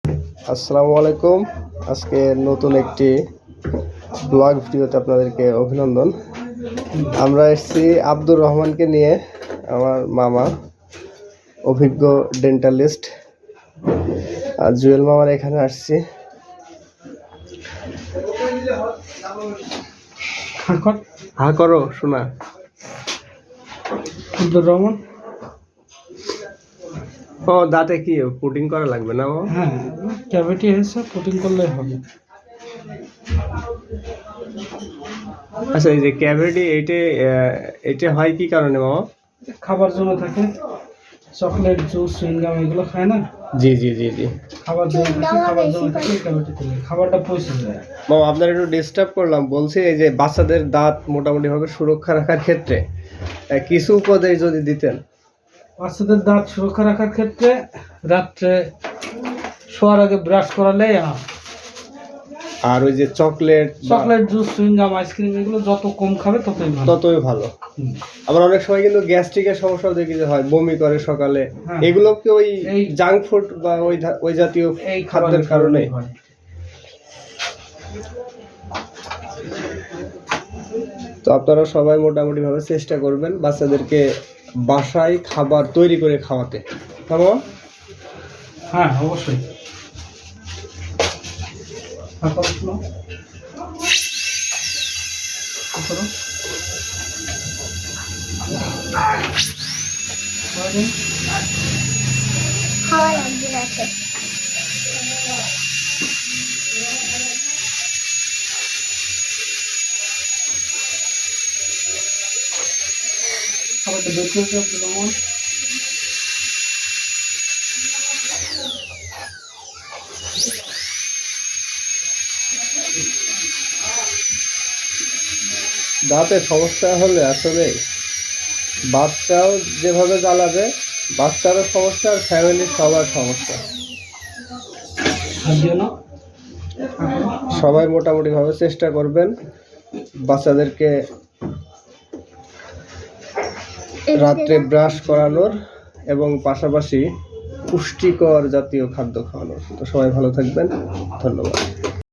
আসসালামু আলাইকুম। আজকে নতুন একটি ব্লগ ভিডিওতে আপনাদেরকে অভিনন্দন। আমরা এসেছি আব্দুর রহমানকে নিয়ে, আমার মামা, অভিজ্ঞ ডেন্টালিস্ট। আর জুয়েল মামার এখানে আসছি। হা করো শোনা। আব্দুর রহমান। ও দাঁতে কি পুটিং করা লাগবে না? হ্যাঁ, ক্যাভিটি হয়েছে, পুটিং করলে হবে। আচ্ছা, এই যে ক্যাভিটি, এটা হয় কি কারণে মামা? খাবার জন্য থাকে, চকলেট, জুস, সুইংগাম এগুলো খায় না। জি জি জি জি, খাবার জন্য থাকে ক্যাভিটি থেকে খাবারটা পচে যায়। মামা আপনার একটু ডিস্টার্ব করলাম। বলছি এই যে বাচ্চাদের দাঁত মোটামুটি ভাবে সুরক্ষা রাখার ক্ষেত্রে কিছু উপদেশ যদি দিতেন। বাচ্চাদের দাঁত সুরক্ষা রাখার ক্ষেত্রে রাত্রে শোয়ার আগে ব্রাশ করালেই আর ওই যে চকলেট, জুস, সুইংগাম, আইসক্রিম এগুলো যত কম খাবে ততই ভালো। আবার অনেক সময় কিন্তু গ্যাস্ট্রিকের সমস্যাও দেখি যে হয়, বমি করে সকালে। হ্যাঁ, এগুলো কি ওই জাঙ্ক ফুড বা ওই জাতীয় এই খাদ্যের কারণে? তো আপনারা সবাই মোটামুটি ভাবে চেষ্টা করবেন বাচ্চাদেরকে বাসায় খাবার তৈরি করে খাওয়াতে। হ্যাঁ, অবশ্যই। খাওয়া লাগবে রাতে। খাবারটা বের করে দাও যেমন। দাঁতের সমস্যা হলে আসলে বাচ্চাও যেভাবে জ্বালাবে, বাচ্চারও সমস্যা আর ফ্যামিলির সবার সমস্যা। সবাই মোটামুটি ভাবে চেষ্টা করবেন বাচ্চাদেরকে রাত্রে ব্রাশ করানোর এবং পাশাপাশি পুষ্টিকর জাতীয় খাদ্য খাওয়ানোর। তো সবাই ভালো থাকবেন, ধন্যবাদ।